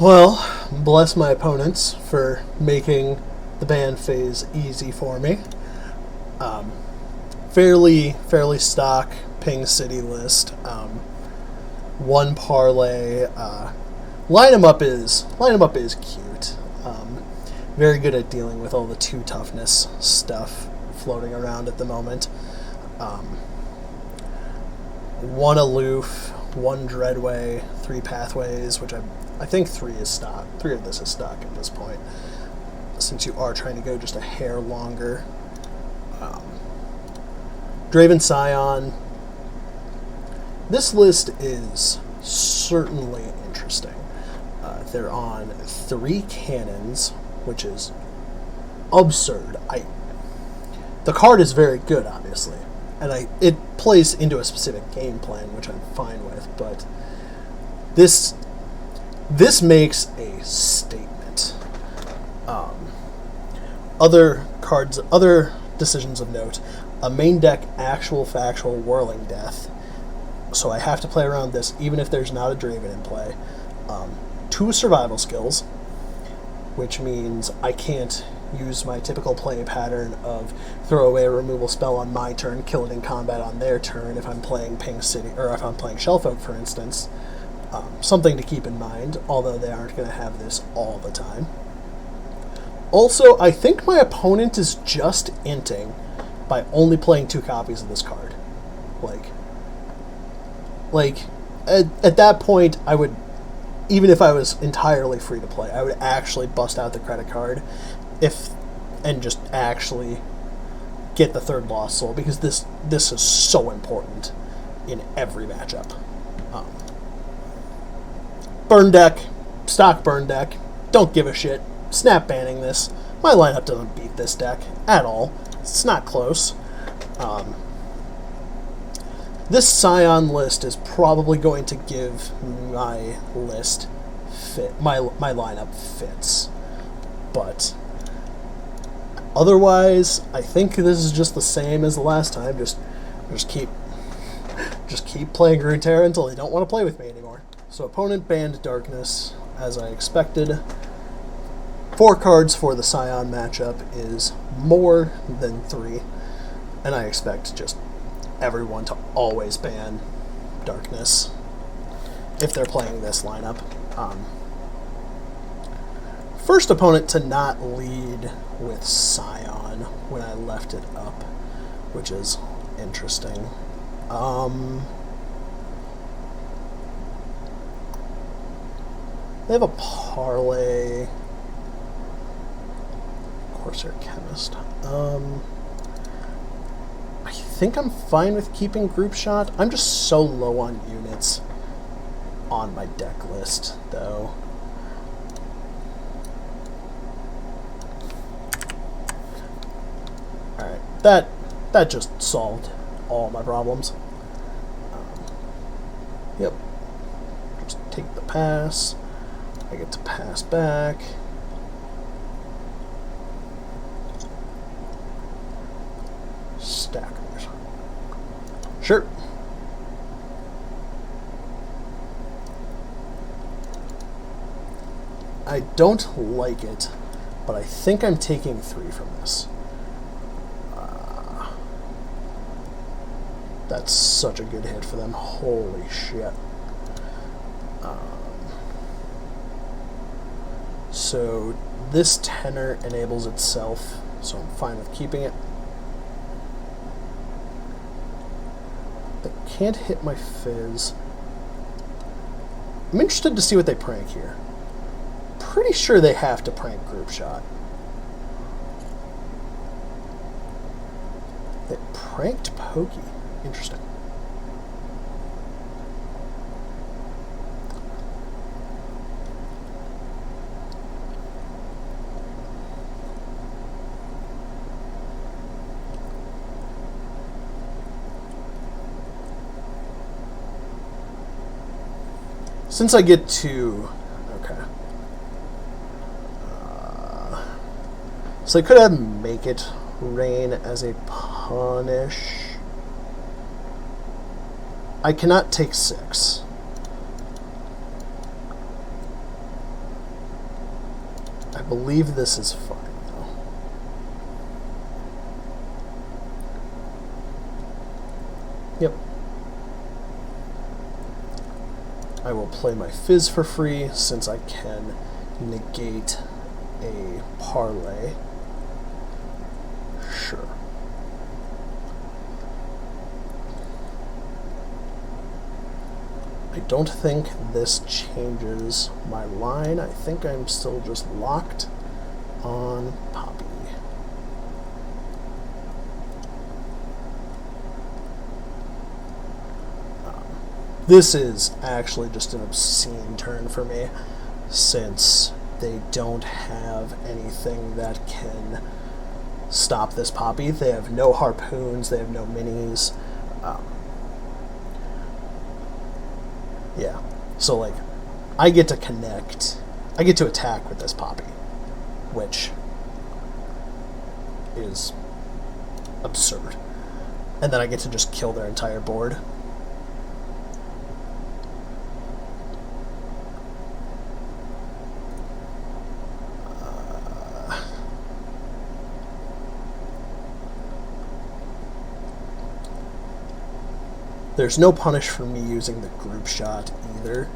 Well, bless my opponents for making the ban phase easy for me. Um, fairly stock Ping City list. One parlay. Line 'em up is cute. Very good at dealing with all the two toughness stuff floating around at the moment. One aloof, one dreadway, three pathways, which I think three is stock. Three of this is stock at this point, since you are trying to go just a hair longer. Draven Scion. This list is certainly interesting. They're on 3 cannons, which is absurd. The card is very good, obviously, and it plays into a specific game plan, which I'm fine with. But this makes a statement. Other decisions of note: a main deck actual factual Whirling Death. So I have to play around this, even if there's not a Draven in play. 2 survival skills, which means I can't use my typical play pattern of throw away a removal spell on my turn, kill it in combat on their turn if I'm playing Ping City, or if I'm playing Shellfolk, for instance. Something to keep in mind, although they aren't going to have this all the time. Also, I think my opponent is just inting by only playing 2 copies of this card. At that point, I would, even if I was entirely free to play, I would actually bust out the credit card and just actually get the 3rd Lost Soul, because this is so important in every matchup. Burn deck, stock burn deck, don't give a shit. Snap banning this. My lineup doesn't beat this deck at all. It's not close. This Scion list is probably going to give my list my lineup fits, but otherwise, I think this is just the same as the last time. Just keep playing Runeterra until they don't want to play with me anymore. So opponent banned Darkness, as I expected. 4 cards for the Scion matchup is more than 3, and I expect just everyone to always ban Darkness if they're playing this lineup. First opponent to not lead with Scion when I left it up, which is interesting. They have a parlay. Corsair Chemist. I think I'm fine with keeping Group Shot. I'm just so low on units on my deck list, though. Alright, that just solved all my problems. Yep. Just take the pass. I get to pass back. Stackers. Sure. I don't like it, but I think I'm taking 3 from this. That's such a good hit for them. Holy shit. So this tenor enables itself, so I'm fine with keeping it. They can't hit my Fizz. I'm interested to see what they prank here. Pretty sure they have to prank Group Shot. They pranked Pokey. Interesting. Since I get to... Okay. So I could have Make It Rain as a punish. I cannot take 6. I believe this is fine, though. Yep. I will play my Fizz for free, since I can negate a parlay. Sure. I don't think this changes my line. I think I'm still just locked on Poppy. This is actually just an obscene turn for me, since they don't have anything that can stop this Poppy. They have no harpoons, they have no minis. Yeah, so like, I get to connect, I get to attack with this Poppy, which is absurd. And then I get to just kill their entire board. There's no punish for me using the group shot either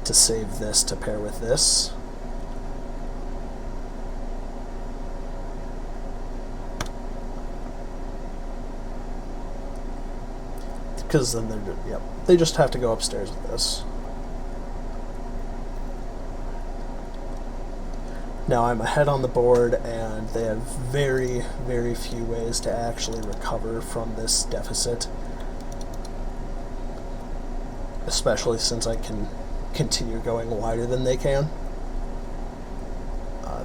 to save this to pair with this. Because then they're, yep, they just have to go upstairs with this. Now I'm ahead on the board, and they have very, very few ways to actually recover from this deficit. Especially since I can continue going wider than they can.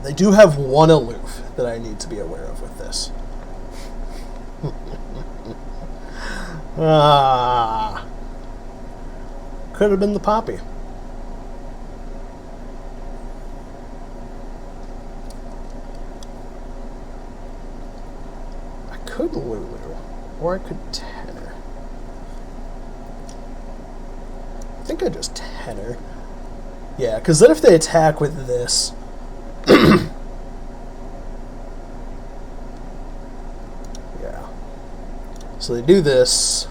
They do have one aloof that I need to be aware of with this. Could have been the Poppy. I could Lulu, or I could Tenor. I think I just Tenor. Yeah, because then if they attack with this... yeah. So they do this.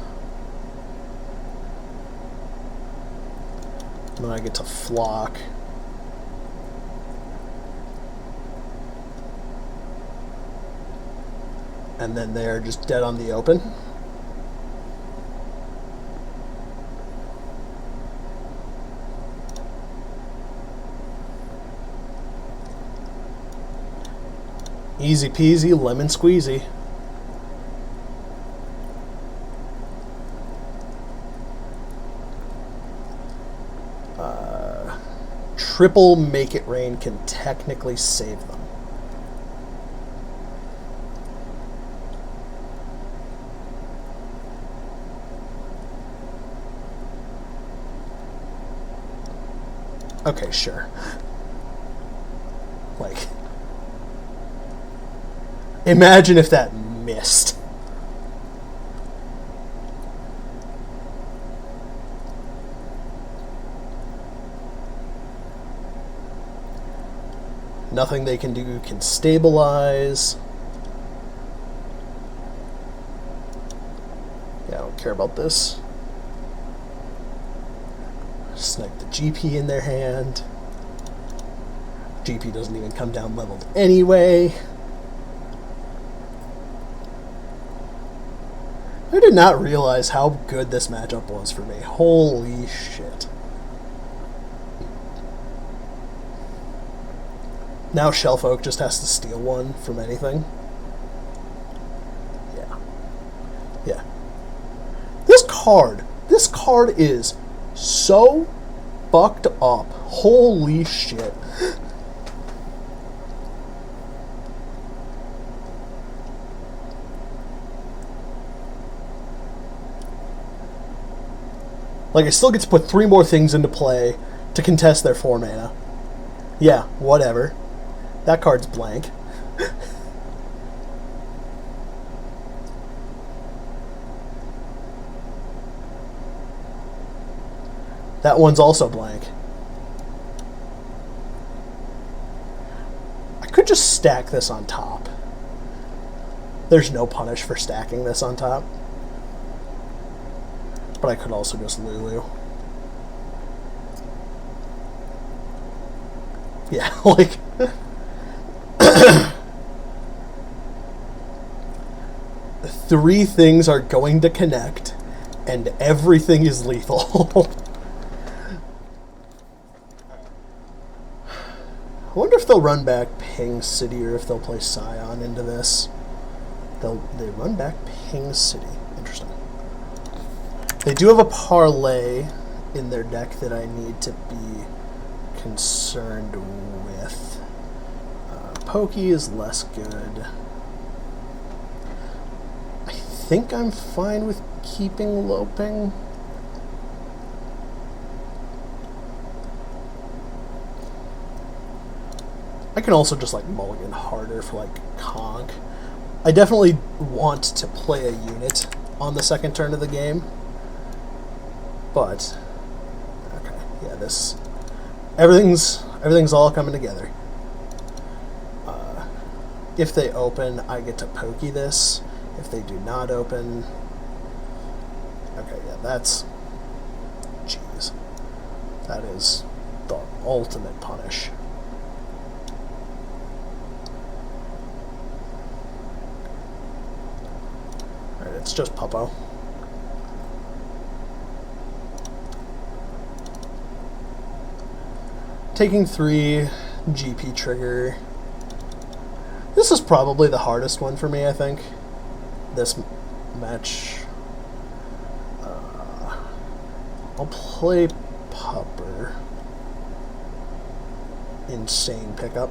And then I get to flock. And then they're just dead on the open. Easy peasy, lemon squeezy. Triple Make It Rain can technically save them. Okay, sure. Like, imagine if that missed. Nothing they can do can stabilize. Yeah, I don't care about this. Snipe the GP in their hand. GP doesn't even come down leveled anyway. I did not realize how good this matchup was for me. Holy shit. Now Shellfolk just has to steal one from anything. Yeah. Yeah. This card is so fucked up. Holy shit. Like, I still get to put 3 more things into play to contest their 4 mana. Yeah, whatever. That card's blank. That one's also blank. could just stack this on top. There's no punish for stacking this on top. But I could also just Lulu. Yeah, like... Three things are going to connect, and everything is lethal. I wonder if they'll run back Ping City or if they'll play Scion into this. They run back Ping City. Interesting. They do have a parlay in their deck that I need to be concerned with. Pokey is less good. I think I'm fine with keeping Loping. I can also just like mulligan harder for like Conk. I definitely want to play a unit on the second turn of the game. But okay, yeah, this everything's all coming together. If they open, I get to pokey this. If they do not open, okay, yeah, that's, jeez, that is the ultimate punish. Alright, it's just Puppo. Taking 3, GP trigger. This is probably the hardest one for me, I think. This match. I'll play Pupper. Insane pickup.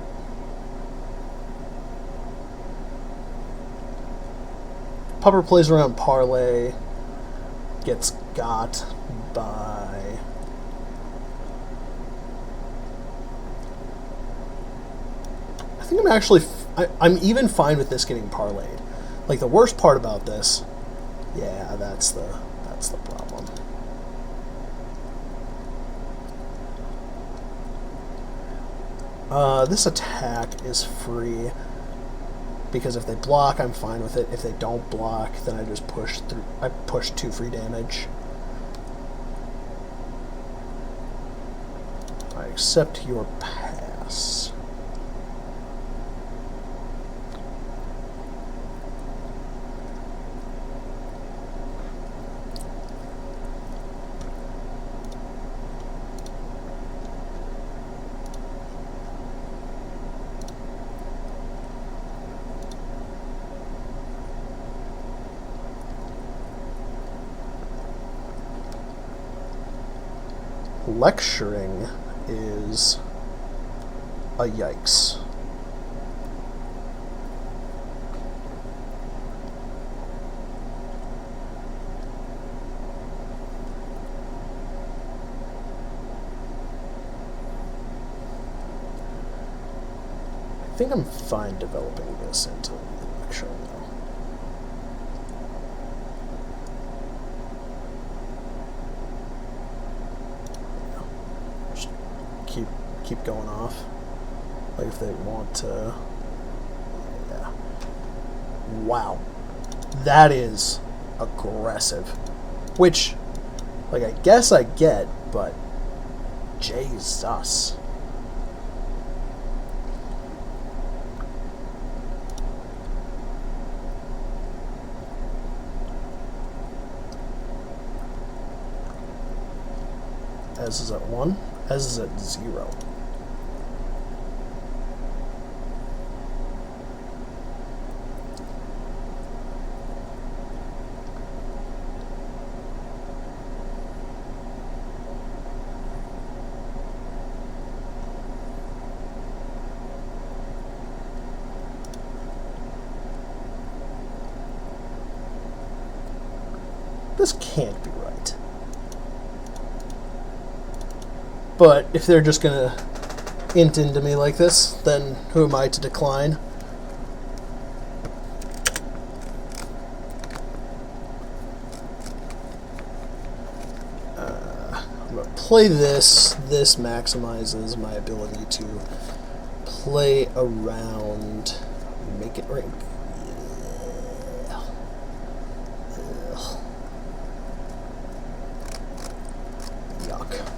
Pupper plays around parlay. Gets got by... I think I'm actually... I'm even fine with this getting parlayed. Like, the worst part about this... Yeah, that's the problem. This attack is free. Because if they block, I'm fine with it. If they don't block, then I just push through. I push 2 free damage. I accept your pass. Lecturing is a yikes. I think I'm fine developing this into lecturing though. Keep going off. Like if they want to. Yeah. Wow. That is aggressive. Which, like, I guess I get, but Jesus. Ez is at 1. Ez is at 0. This can't be right. But if they're just gonna int into me like this, then who am I to decline? I'm gonna play this. This maximizes my ability to play around, make it right. Yuck.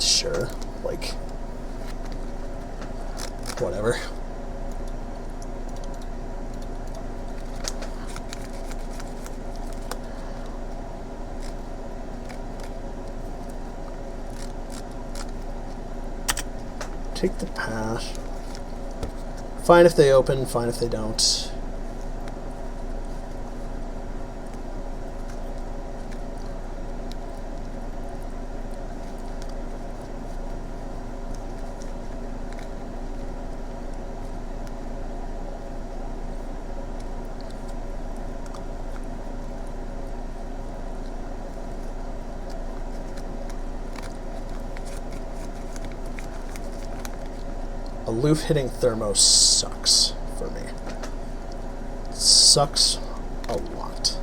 Sure, like, whatever. Take the pass. Fine if they open, fine if they don't. Aloof hitting Thermo sucks for me. It sucks a lot.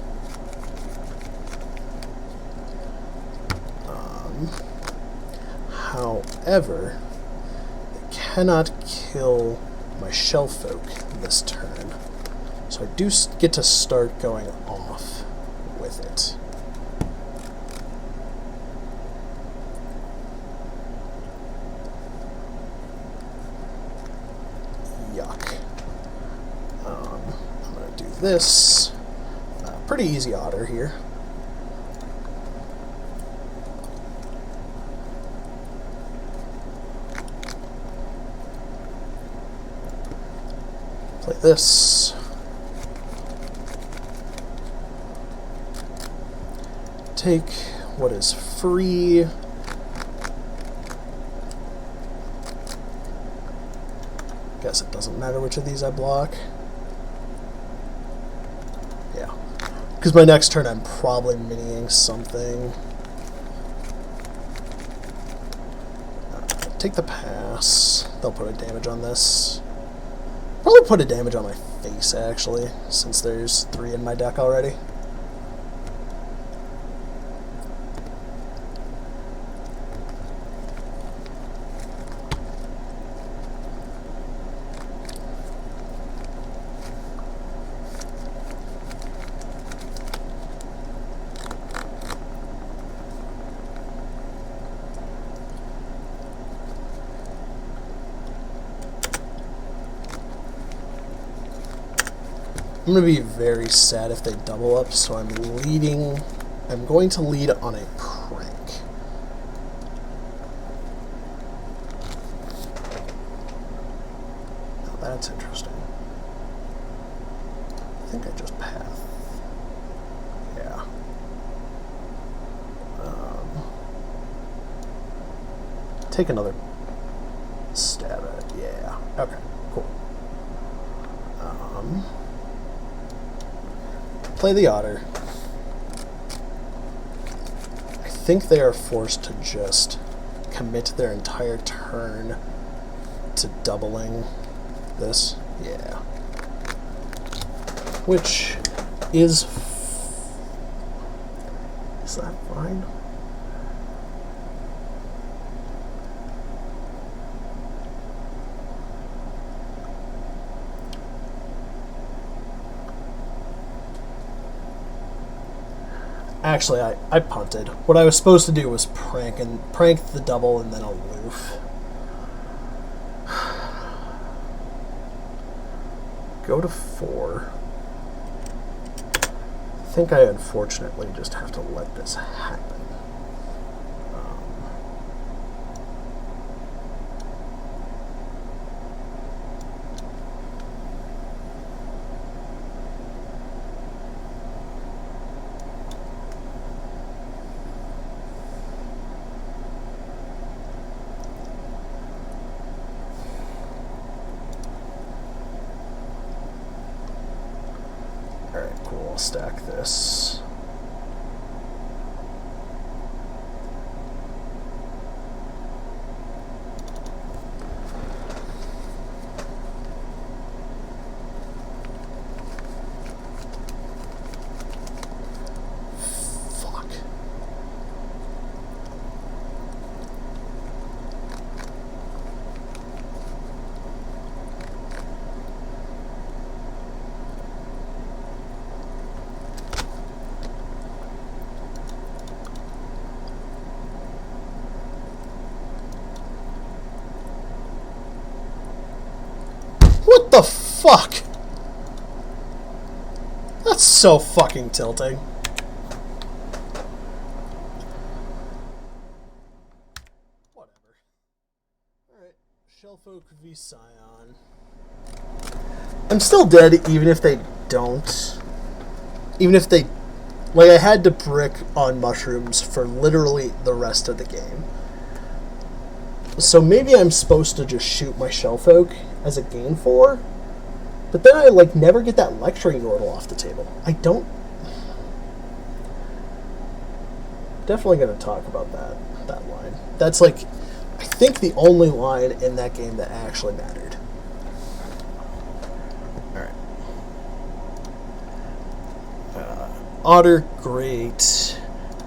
However, it cannot kill my Shellfolk this turn. So I do get to start going off with it. Yuck. I'm going to do this. Pretty easy otter here. Play this. Take what is free. Guess it doesn't matter which of these I block. Yeah. Because my next turn I'm probably miniing something. Take the pass. They'll put a damage on this. Probably put a damage on my face, actually, since there's 3 in my deck already. I'm going to be very sad if they double up, so I'm going to lead on a prank. Now that's interesting. I think I just path. Yeah. Take another stab at it. Yeah. Okay, cool. Play the otter. I think they are forced to just commit their entire turn to doubling this. Yeah. Which is that fine? Actually, I punted. What I was supposed to do was prank the double and then aloof. Go to 4. I think I unfortunately just have to let this happen. Alright, cool. I'll stack this. the fuck? That's so fucking tilting. Whatever. Alright, Shellfolk v Scion. I'm still dead even if they don't. Even if they... Like, I had to brick on mushrooms for literally the rest of the game. So maybe I'm supposed to just shoot my Shellfolk as a gain 4, but then I like never get that lecturing yordle off the table. I don't. Definitely going to talk about that line. That's like, I think the only line in that game that actually mattered. All right. Otter, great.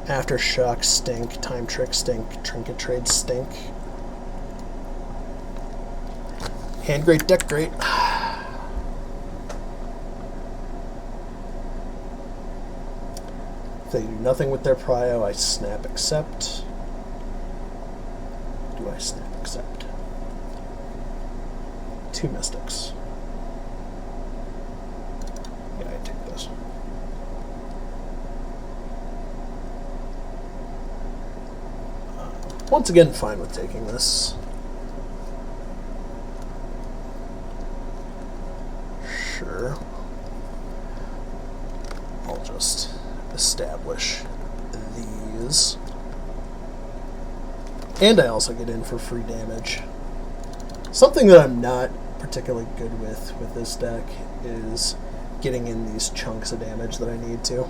Aftershock, stink. Time trick, stink. Trinket trade, stink. Hand great, deck great. If they do nothing with their prio, I snap accept. Do I snap accept? 2 mystics. Yeah, I take this. Once again, fine with taking this. Sure. I'll just establish these. And I also get in for free damage. Something that I'm not particularly good with this deck is getting in these chunks of damage that I need to.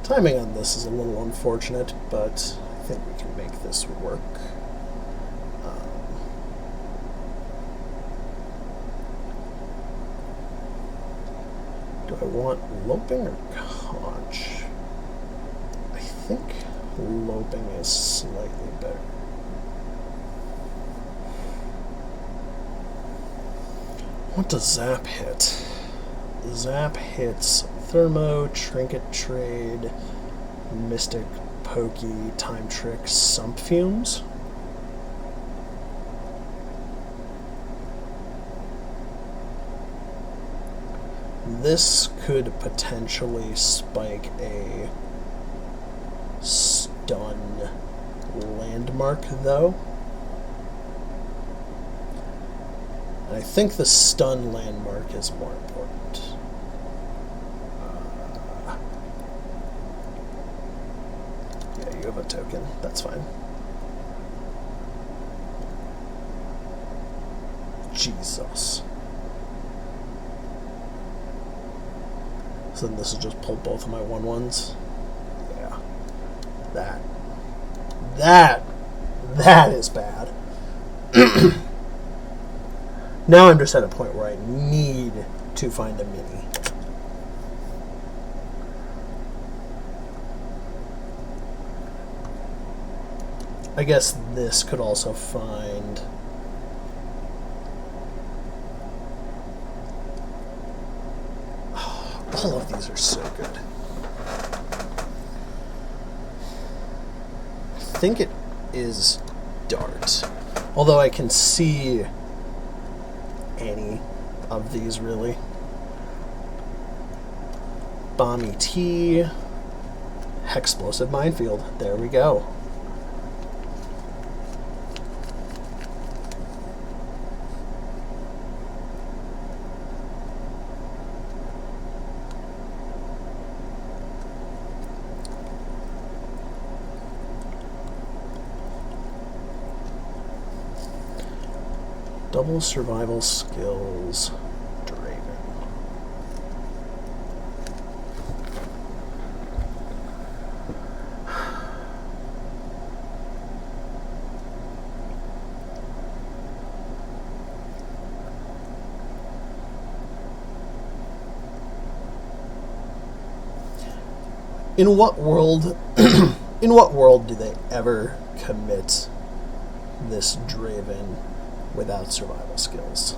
Timing on this is a little unfortunate, but I think we can make this work. Do I want loping or conch? I think loping is slightly better. What does zap hit? Zap hits Thermo, Trinket Trade, Mystic, Pokey, Time Trick, Sump Fumes. This could potentially spike a stun landmark, though. I think the stun landmark is more important. Yeah, you have a token. That's fine. Jesus. So then this will just pull both of my 1/1s. Yeah. That is bad. Now I'm just at a point where I need to find a mini. I guess this could also find... all of these are so good. I think it is Dart. Although I can see any of these, really. Bomb E.T. Hexplosive Minefield. There we go. Double survival skills, Draven. In what world, in what world do they ever commit this Draven without survival skills?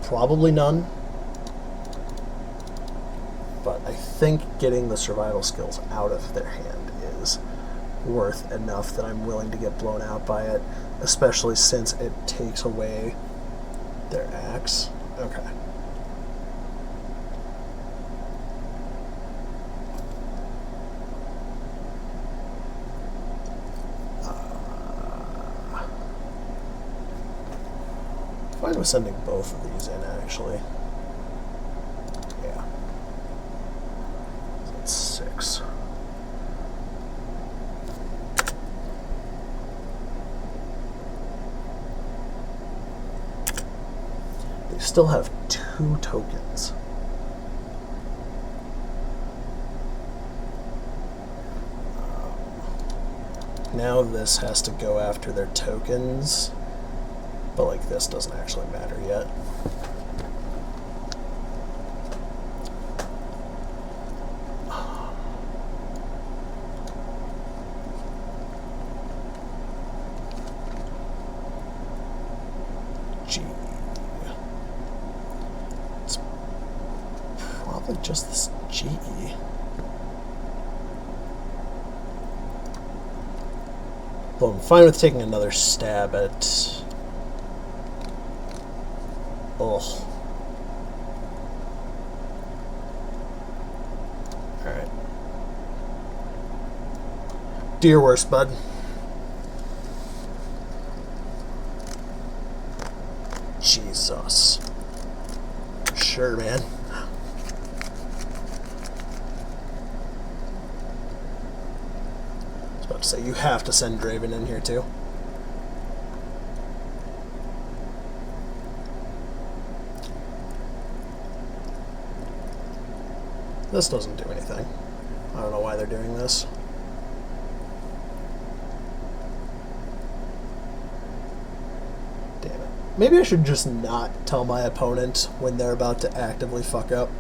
Probably none. But I think getting the survival skills out of their hand is worth enough that I'm willing to get blown out by it, especially since it takes away their axe. Okay. Fine with sending both of these in, actually. Yeah. That's 6. They still have 2 tokens. Now this has to go after their tokens. But like this doesn't actually matter yet. G. It's probably just this G. Well, I'm fine with taking another stab at... Ugh. Alright. Do your worst, bud. Jesus. Sure, man. I was about to say, you have to send Draven in here, too. This doesn't do anything. I don't know why they're doing this. Damn it. Maybe I should just not tell my opponent when they're about to actively fuck up.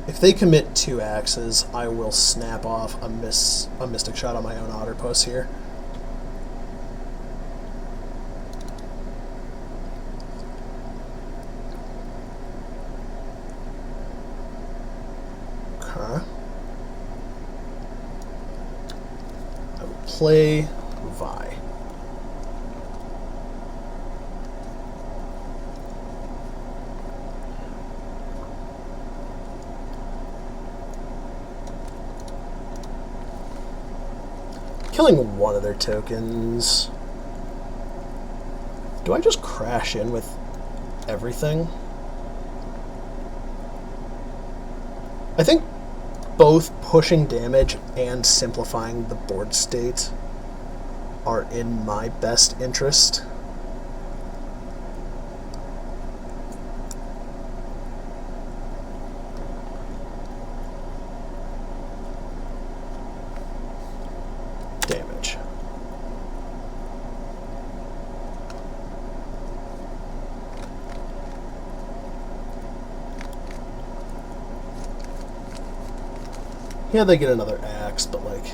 If they commit 2 axes, I will snap off a Mystic Shot on my own otter post here. Play Vi. Killing one of their tokens. Do I just crash in with everything? I think both pushing damage and simplifying the board state are in my best interest. Damage. Yeah, they get another axe, but like,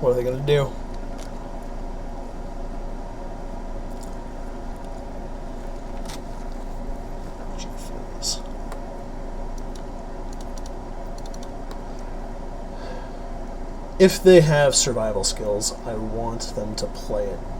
what are they gonna do? Jeez. If they have survival skills, I want them to play it now.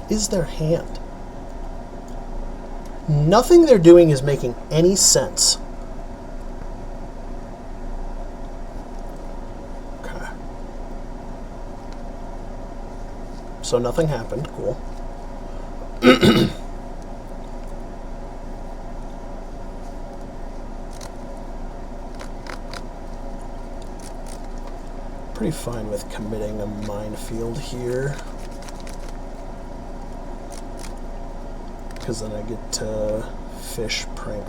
Is their hand? Nothing they're doing is making any sense. Okay. So nothing happened. Cool. Pretty fine with committing a minefield here. Because then I get to fish, prank.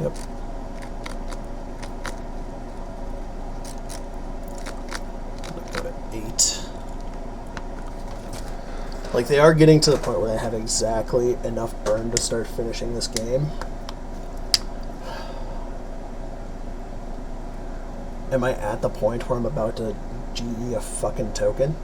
Yep. I'll go to 8. Like, they are getting to the point where I have exactly enough burn to start finishing this game. Am I at the point where I'm about to GE a fucking token?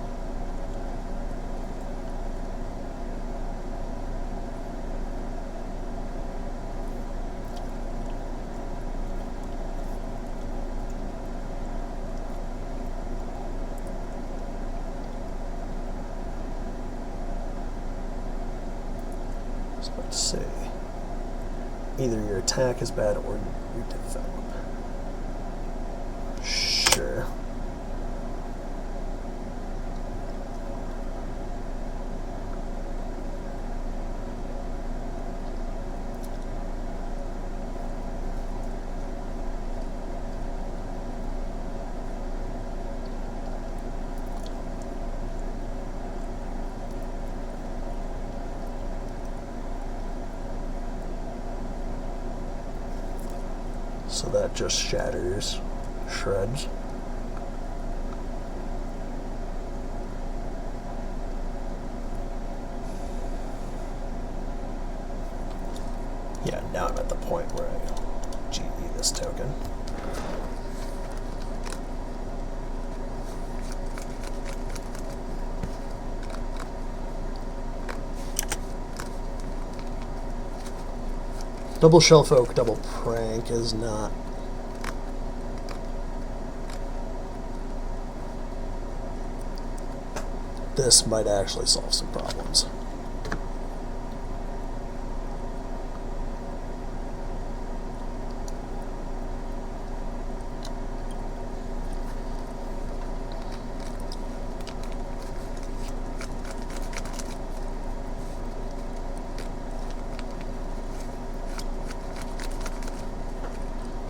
Let's see. Either your attack is bad or you develop. Sure. So that just shatters, shreds. Yeah, now I'm at the point where I GE this token. Double Shellfolk, double Prank is not... This might actually solve some problems.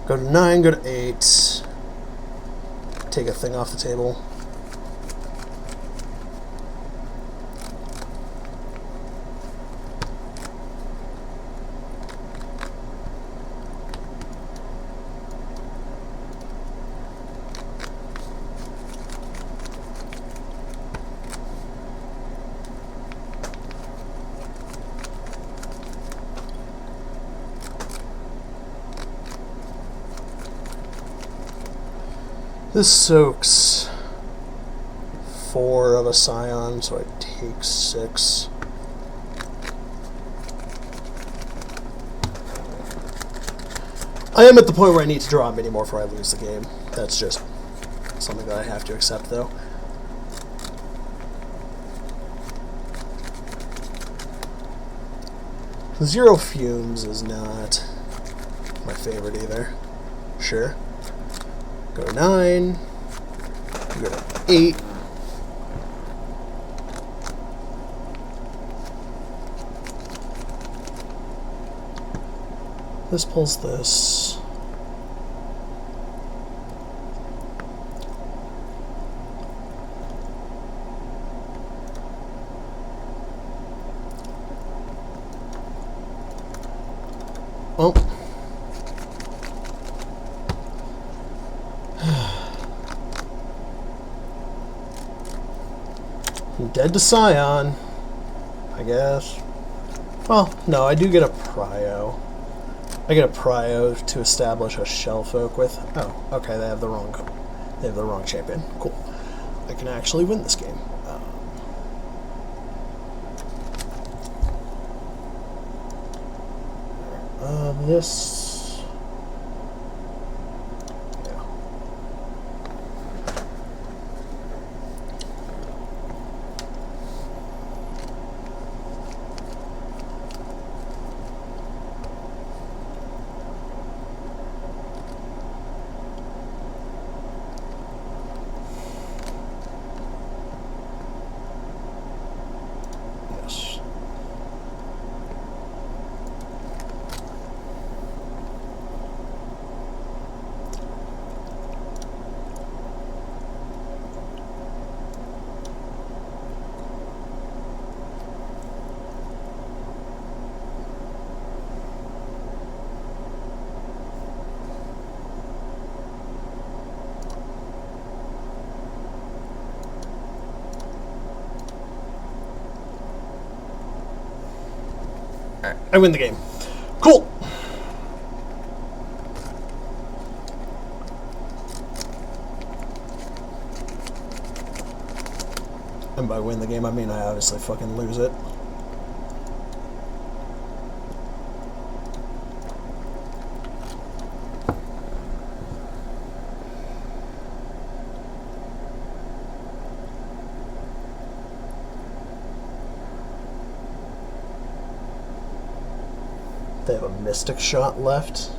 Go to 9, go to 8. Take a thing off the table. This soaks 4 of a Scion, so I take 6. I am at the point where I need to draw many more before I lose the game. That's just something that I have to accept, though. Zero fumes is not my favorite either. Sure. Go to 9. Go to 8. This pulls this. Well. I'm dead to Scion, I guess. Well, no, I do get a prio. I get a prio to establish a Shellfolk with. Oh, okay, they have the wrong champion. Cool. I can actually win this game. This. Yeah. Alright, I win the game. Cool! And by win the game, I mean I obviously fucking lose it. They have a Mystic Shot left.